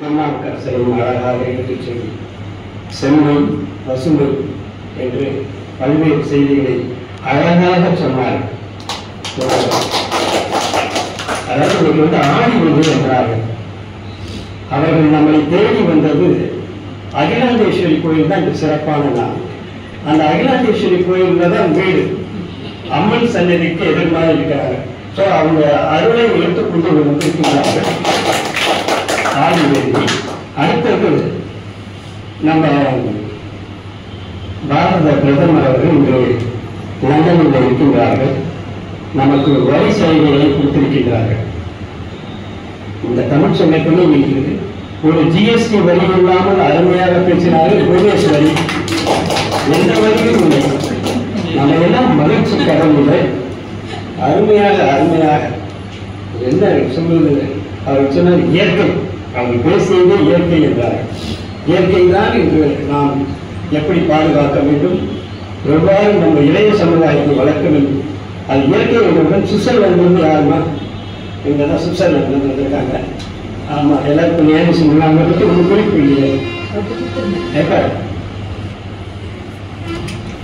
திருநாவுக்கரசரின் அழகாக எடுத்துச் சொல்லி செம்மை பசுமை என்று பல்வேறு செய்திகளை அழகாக சொன்னார். அதாவது இன்னைக்கு ஆடி வந்து என்றார்கள். அவர்கள் நம்மை தேடி வந்தது அகிலாண்டேஸ்வரி கோயில் தான் இந்த சிறப்பான நாள். அந்த அகிலாண்டேஸ்வரி கோயிலில் தான் வீடு அம்மன் சன்னதிக்கு எதிர்மாக இருக்கிறார்கள். ஸோ அவங்க அருளை எடுத்துக்கொண்டு வந்திருக்கிறார்கள். ஆடி வேண்டி அடுத்தது நம்ம பாரத பிரதமர் அவர்கள் இன்று லண்டனில் இருக்கின்றார்கள். நமக்கு வரி சலுகைகளை கொடுத்திருக்கின்றார்கள். இந்த தமிழ் சங்கத்திலே இருக்கிறது. ஒரு ஜிஎஸ்டி வரி இல்லாமல் அருமையாக பேசினார்கள். பிரதேச வரி எந்த வரியும் இல்லை. நம்ம எல்லாம் மகிழ்ச்சி கடவுளை அருமையாக என்ன சொல்வது, அவர் சொன்னார் இயற்கை. அவர் பேசியதே இயற்கை என்றார். இயற்கை தான் இன்று நாம் எப்படி பாதுகாக்க வேண்டும், எவ்வாறு நம்ம இளைய சமுதாயத்தை வளர்க்க வேண்டும். அது இயற்கை என்பதுடன் சுவிட்சர்லாந்து யாருமா இங்கே தான் சுவிட்சர்லாந்து வந்திருக்காங்க. ஆமாம், எல்லாருக்கும் நேரம் சொன்னாங்க. பற்றி ஒரு குறிப்பு இல்லையே.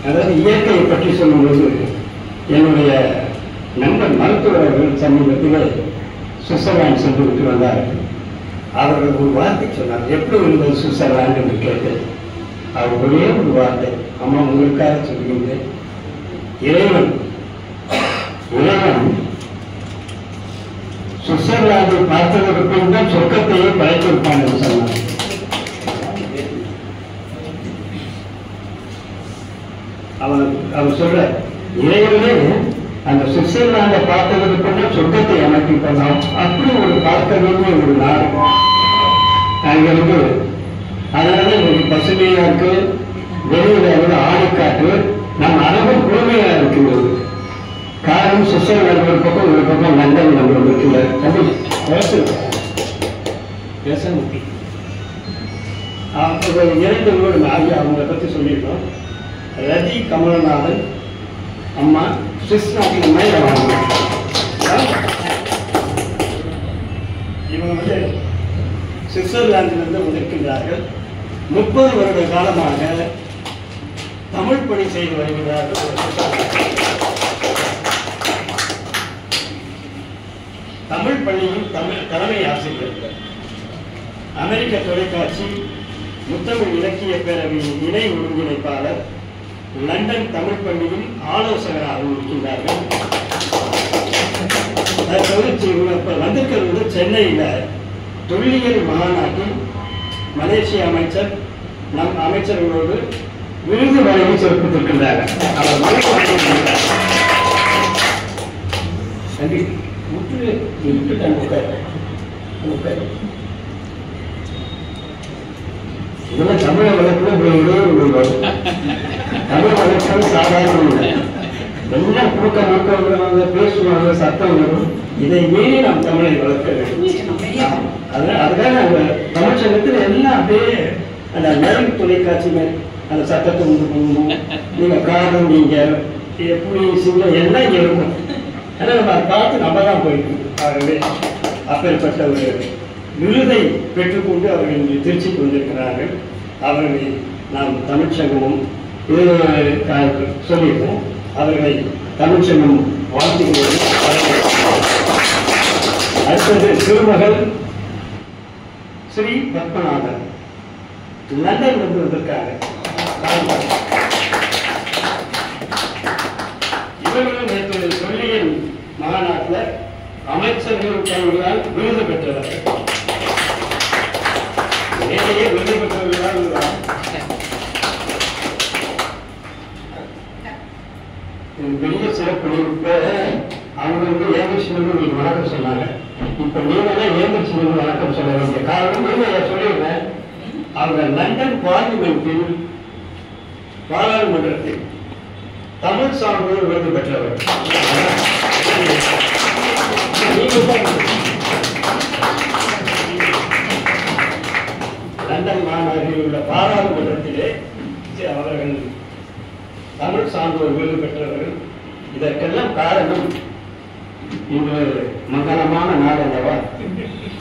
அதாவது இயற்கையை பற்றி சொல்லும்போது என்னுடைய நண்பர் மருத்துவர்கள் சமீபத்தில் சுவிட்சர்லாந்து சென்று விட்டு வந்தார்கள். அவர்கள் ஒரு வார்த்தை சொன்னார், எப்படி இருந்தது சுவிட்சர்லாந்து என்று கேட்டு அவர் ஒரே ஒரு வார்த்தை, அம்மா உங்களுக்காக சொல்கின்றேன், இறைவன் சுவிட்சர்லாந்தை பார்த்ததற்கு பின் தான் சொர்க்கத்தையே படைத்திருப்பான் என்று சொன்னார். அவர் சொல்ற இறைவனே அந்த சுவிட்சர்லாந்தை பார்த்ததற்கு பின்னால் சொர்க்கத்தை அமைத்து பண்ணோம். அப்படி ஒரு பார்க்க வேண்டிய ஒரு நாடு அங்கிருந்து. அதனால ஒரு பசுமையா இருக்கு, வெளியில ஆடிக்காட்டு, நம்ம அளவு குழுமையா இருக்கின்றது. காரணம் சுவிட்சர்லாந்து ஒரு பக்கம் லண்டன் நம்ம இருக்கிறார். இரண்டு ஊர் அவங்களை பத்தி சொல்லியிருக்கோம். ரதி கமலநாதன் அம்மா சுவிஸ் நாட்டின் மயிலவாங்க. இவங்க வந்து சுவிட்சர்லாந்திலிருந்து வந்திருக்கின்றார்கள். 30 வருட காலமாக தமிழ் பணி செய்து வருகிறார்கள். தமிழ் பள்ளியில் தலைமை ஆசிரியர்கள், அமெரிக்க தொலைக்காட்சி முத்தமிழ் இலக்கிய பேரவையின் இணை ஒருங்கிணைப்பாளர், லண்டன் தமிழ் பள்ளியில் ஆலோசகராக இருக்கின்றார்கள். வந்திருக்கிறது சென்னையில் தொல்லியல் மாநாட்டில் மலேசிய அமைச்சர் நம் அமைச்சர்களோடு விருது வழங்கி சிறப்பித்திருக்கின்றார்கள். இதெல்லாம் தமிழ வழக்குல தமிழ் வழக்கம் சாதாரண இல்லை. எல்லாம் முழுக்க பேசுவாங்க, சத்தம் வரும். இதை மீறி நாம் தமிழை வளர்க்க வேண்டும். அதுக்காக நாங்கள் தமிழ் சங்கத்தில் எல்லாம் அப்படியே அந்த நரம்பு தொலைக்காட்சி மாதிரி அந்த சட்டத்தை உண்டு பண்ணணும். நீங்க காரணம் நீங்க எப்படி சிங்கம் எல்லாம் இங்கே இருக்கும். ஆனால் நம்ம அதை பார்த்து நம்ம தான் போயிட்டு. ஆகவே அப்பேற்பட்ட ஒரு விருதை பெற்றுக்கொண்டு அவர்கள் திருச்சிக்கு வந்திருக்கிறார்கள். அவர்களை நாம் தமிழ்ச்சங்கமும் சொல்லியிருக்கோம். அவர்களை தமிழ்ச்சங்கம் வாழ்த்துகிறது. அடுத்தது திருமகள் ஸ்ரீ பத்மநாதன் லண்டன் வந்து வந்திருக்காங்க. இவர்களும் நேற்று தொல்லியல் மாநாட்டில் அமைச்சர்கள் கைகளால் விருது பெற்றவர்கள். நேரையே விருது பெற்றவர்களால் பெரிய சிறப்பு. அவங்க வந்து ஏமிச்சினு வணக்கம் சொன்னாங்க. இப்ப நீங்க தான் ஏமிச்சினு வணக்கம் சொல்ல வேண்டிய காரணம் சொல்லிடுறேன். அவங்க லண்டன் பார்லிமெண்டில் பாராளுமன்றத்தில் தமிழ் சான்றோர் விருது பெற்றவர். லண்டன் மாநகரில் உள்ள பாராளுமன்றத்திலே அவர்கள் தமிழ் சான்றோர் விருது பெற்றவர்கள். இதற்கெல்லாம் காரணம் இன்று மங்களமான நாடு அல்லவா,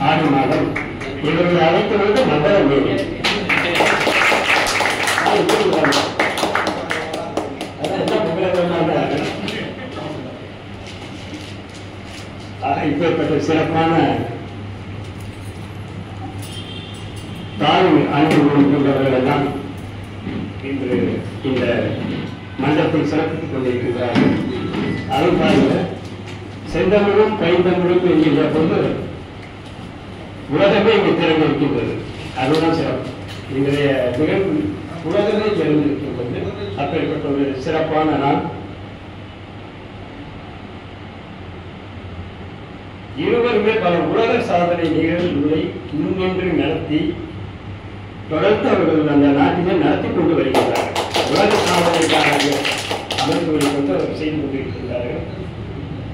ஆடி மாதம் இவர்கள் அழைத்தவர்கள் மண்டலம் வேறு இப்பேற்பட்ட சிறப்பான தாய் அன்பு கொண்டவர்கள் எல்லாம் இன்று இந்த மண்டலத்தை சிறப்பித்துக் கொண்டிருக்கிறார்கள். அது பாருங்க, செந்தமிழும் கைந்தமிழும் என்கின்ற போது உலகமே இங்கு திறந்திருக்கின்றது. அதுதான் சிறப்பு. இன்றைய நிகழ்வு உலகமே திறந்திருக்கின்றது. அப்பேற்பட்ட ஒரு சிறப்பான நாள். இருவருமே பல உலக சாதனை நிகழ்வுகளை முன்னின்று நடத்தி தொடர்ந்து அவர்கள் அந்த நாட்டிலே நடத்தி கொண்டு வருகின்றார்கள். உலக சாதனைக்கான அமைப்புகளை கொண்டு அவர் செய்து கொண்டிருக்கின்றார்கள்.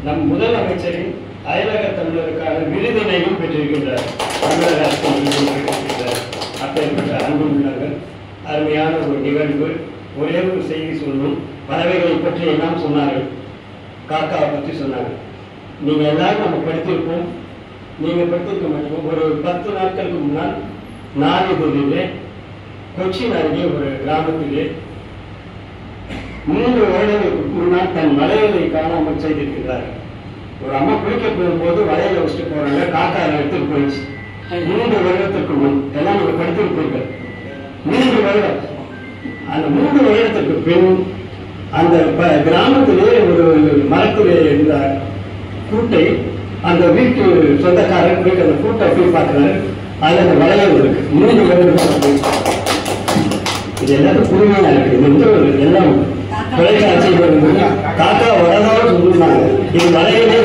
நம் முதலமைச்சரின் அயலக தமிழருக்கான விருதினையும் பெற்றிருக்கின்றார். தமிழக அரசு பெற்றிருக்கின்றார். அப்பேற்பட்ட அன்பு உள்ளவர்கள். அருமையான ஒரு நிகழ்வு. ஒரே ஒரு செய்தி சொல்லணும். பறவைகளை பற்றி எல்லாம் சொன்னார்கள். காக்காவை பற்றி சொன்னார்கள். நீங்க எல்லாரும் நம்ம படித்திருப்போம். நீங்க படித்திருக்க மாட்டோம். ஒரு 10 நாட்களுக்கு முன்னால் நாளிதழிலே கொச்சின் அருகே ஒரு கிராமத்திலே 3 வருடங்களுக்கு முன்னால் தன் வளையலை காணாமல் செய்திருக்கிறார்கள். ஒரு அம்மா குளிக்க போகும்போது வளையலை வச்சுட்டு போறாங்க. காக்கா எடுத்துட்டு போயிடுச்சு. 3 வருடத்திற்கு முன் எல்லாம் நீங்க படித்திருப்பீர்கள். 3 வருடம். அந்த 3 வருடத்திற்கு பின் அந்த கிராமத்திலே ஒரு மரத்திலே இருந்த கூட்டை அந்த வீட்டு சொந்தக்காரர் போயிட்டு அந்த கூட்டை போய் பார்க்கிறாரு. அதுல அந்த வளையல் இருக்கு. 3 வருடம். இது எல்லாரும் புதுமையா இருக்கு. இது வந்து எல்லாம் தொலைக்காட்சி காக்கா வரதான் சொல்லிருந்தாங்க. இது வளையலே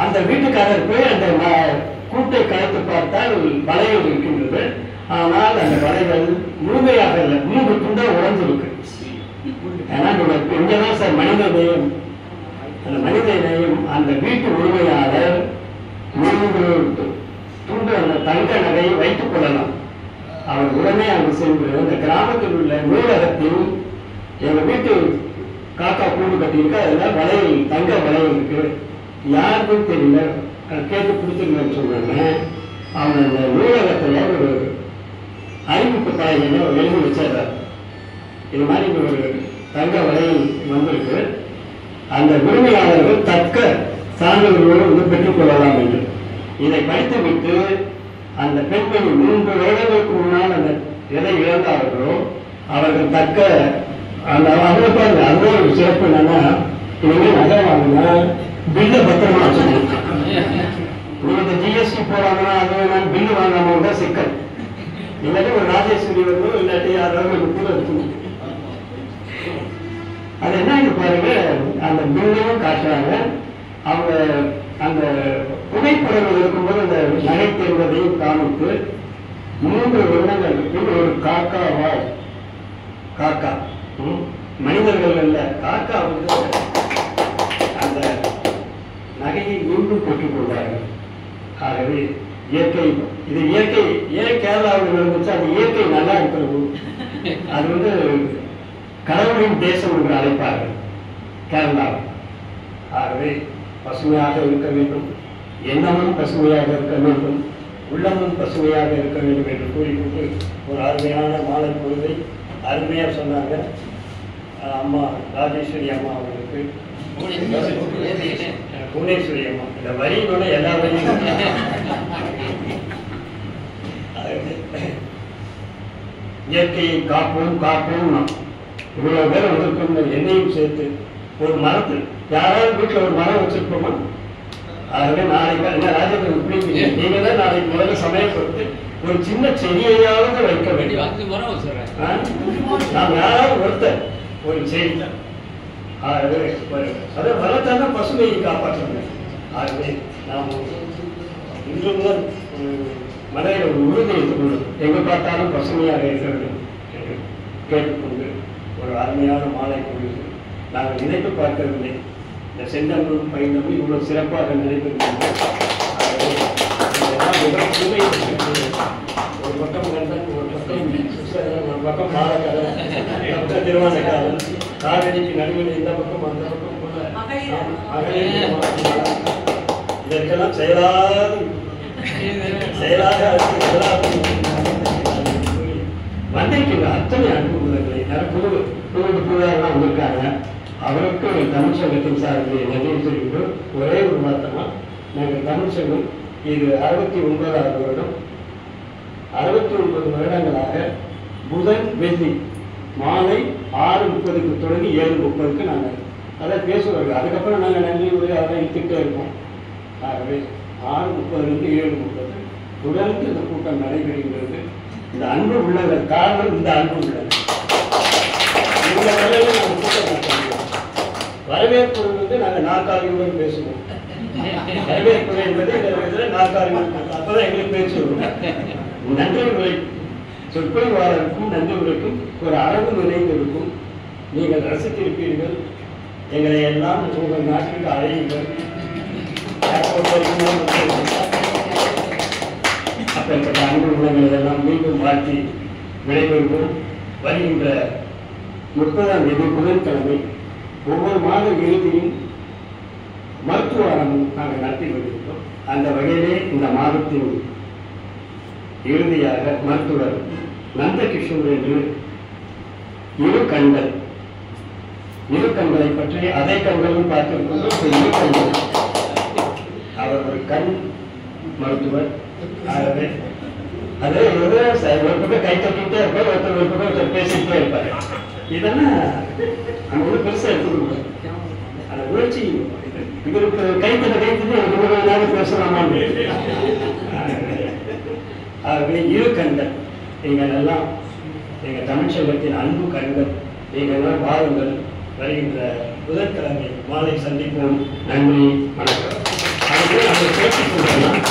அந்த வீட்டுக்காரர் போய் அந்த கூட்டை கலைத்து பார்த்தால் வளையல் இருக்கின்றது. ஆனால் அந்த வளையல் முழுமையாக இல்லை. 3 துண்டா உடஞ்சிருக்கு. ஏன்னா இங்கதான் சார் மனித நேயம். அந்த மனித நேயம் அந்த வீட்டு உரிமையாளர் 3 துண்டு அந்த தங்க நகையை வைத்துக் கொள்ளலாம். அவர் உடனே அங்கு சென்று அந்த கிராமத்தில் உள்ள நூலகத்தில் எங்க வீட்டு காக்கா கூண்டு கட்டியிருக்க அதுல வளையல் தங்க வளையல் இருக்கு, யாருக்கும் தெரியல, கேட்டு கொடுத்துருங்கன்னு சொன்னாங்க. அவங்க அந்த நூலகத்துல ஒரு அறிவிப்பு தாயில எழுதி வச்சிடறாரு. இது மாதிரி ஒரு தங்க வளையல் வந்திருக்கு, அந்த உரிமையாளர்கள் தக்க சான்றிதழ்களோடு வந்து பெற்றுக் கொள்ளலாம் என்று. இதை படித்துவிட்டு அந்த பெண்மணி 3 வருடங்களுக்கு முன்னால் அந்த எதை இழந்தார்களோ அவர்கள் தக்க அந்த அவங்களுக்கு அந்த ஒரு சிறப்பு என்னன்னா, இனிமேல் நகை வாங்கினா பில்லை பத்திரமா வச்சுக்கணும். நீங்க ஜிஎஸ்டி போறாங்கன்னா அது வேணாலும் பில்லு வாங்காம தான் சிக்கல். இல்லாட்டி ஒரு ராஜேஸ்வரி வரணும், இல்லாட்டி யாராவது கூட இருக்கணும். அது என்ன பாருங்க, அந்த பில்லையும் காட்டுறாங்க. அவங்க அந்த புகைப்படங்கள் இருக்கும்போது அந்த நகை தேர்வதையும் காமித்து 3 வருடங்களுக்கு ஒரு காக்காவால் காக்கா மனிதர்கள் அல்ல, காக்கா வந்து அந்த நகையை மீண்டும் பெற்றுக் கொண்டார்கள். ஆகவே இயற்கை இது இயற்கை ஏன் கேரளாவில் நடந்துச்சு, அது இயற்கை நல்லா இருக்கிறது. அது வந்து கடவுளின் தேசம் என்று அழைப்பார்கள் கேரளா. ஆகவே பசுமையாக இருக்க வேண்டும், எண்ணமும் பசுமையாக இருக்க வேண்டும், உள்ளமும் பசுமையாக இருக்க வேண்டும் என்று கூறிக்கொண்டு ஒரு அருமையான மாலை பொழுதை அருமையாக சொன்னாங்க அம்மா ராஜேஸ்வரி அம்மா அவர்களுக்கு. புவனேஸ்வரி அம்மா இந்த வரியோட எல்லா வரியும் இயற்கையை காப்போம் காப்போம். இவ்வளவு பேர் வந்திருக்கோம், என்னையும் சேர்த்து ஒரு மரத்து யாராவது வீட்டில் ஒரு மரம் வச்சிருப்போமா? ஆகவே நாளைக்கு என்ன ராஜேந்திரன் இப்படி நீங்க தான் நாளைக்கு முதல்ல சமயப்படுத்தி ஒரு சின்ன செடியையாவது வைக்க வேண்டும். நாம் யாராவது ஒருத்தர் ஒரு செடி ஆகவே அதை வளர்த்தாங்க பசுமையை காப்பாற்றணும். ஆகவே நாம் இன்றும் தான் மனதில் ஒரு உறுதி எடுத்துக்கொள்ளும், எங்க பார்த்தாலும் பசுமையாக இருக்க வேண்டும் என்று கேட்டுக்கொண்டு ஒரு அருமையான மாலை பொழுது நாங்கள் நினைத்து பார்க்கவில்லை. இந்த செந்தமிழும் பைந்தமிழ் இவ்வளவு சிறப்பாக நடைபெறுகிறது. ஒரு பக்கம் கண்டன், ஒரு பக்கம் மாலக்காரன், பக்கம் திருவானைக்காரன், காவிரிக்கு நடுவில் இந்த பக்கம் அந்த பக்கம் போல மகளிர் இதற்கெல்லாம் செயலாக வந்திருக்கின்ற அத்தனை அன்பு உள்ளங்களை புதுவெல்லாம் வந்திருக்காங்க. அவருக்கு தமிழ் சங்கத்தின் சார்பில் நன்றி தெரிவித்து ஒரே ஒரு வார்த்தைமா, நாங்கள் தமிழ் சங்கம் இது 69வது வருடம். 69 வருடங்களாக புதன் வெள்ளி மாலை 6:30க்கு தொடங்கி 7:30க்கு நாங்கள் அதை பேசுவார்கள். அதுக்கப்புறம் நாங்கள் நன்றி உரை அதை இழுத்துக்கிட்டே இருப்போம். ஆகவே 6:30லிருந்து 7:30 தொடர்ந்து இந்த கூட்டம் நடைபெறுகிறது. இந்த அன்பு உள்ளதற்கு காரணம் இந்த அன்பு உள்ளது. இந்த வேலையில் நாங்கள் கூட்டம் நடத்துவோம். வரவேற்பு வந்து நாங்கள் நாற்காலியுடன் பேசுவோம். வரவேற்பு என்பது இந்த விதத்தில் நாற்காலியுடன் அப்பதான் எங்களுக்கு பேச்சு வரும். நன்றி உரை சொற்பொழிவாளருக்கும் நன்றி உரைக்கும் ஒரு அளவு நிறைந்திருக்கும். நீங்கள் ரசித்திருப்பீர்கள். எங்களை எல்லாம் உங்கள் நாட்டுக்கு அழையுங்கள். அப்பேற்பட்ட அன்பு உள்ளங்களை எல்லாம் மீண்டும் வாழ்த்தி விடைபெறுவோம். வருகின்ற 30ஆம் தேதி புதன்கிழமை ஒவ்வொரு மாத இறுதியும் மருத்துவ வாரமும் நாங்கள் நடத்தி வருகின்றோம். அந்த வகையிலே இந்த மாதத்தின் இறுதியாக மருத்துவர் நந்தகிஷோர் என்று இரு கண்களை பற்றி அதே கண்களும் பார்த்திருக்கிறோம். இரு கண்கள் அவர் ஒரு கண் மருத்துவர். ஆகவே அதே ஒரு பக்கம் கை தட்டிக்கிட்டே இருப்பார், ஒரு பக்கம் பேசிக்கிட்டே இருப்பாரு. இதெல்லாம் நம்ம ஒன்றும் பெருசா எடுத்துக்கணும். அந்த உணர்ச்சி இவருக்கு கைத்தட்ட கைத்தட்டு எனக்கு 20 நாள் பேசலாமான்னு. ஆகவே இரு கண்கள் நீங்கள் எல்லாம் எங்கள் தமிழ் சங்கத்தின் அன்பு கண்கள். நீங்கள் எல்லாம் வாருங்கள். வருகின்ற புதன்கிழமை மாலை சந்திப்போம். நன்றி, வணக்கம். அதுக்கு நம்ம பேசிக் கொள்ளலாம்.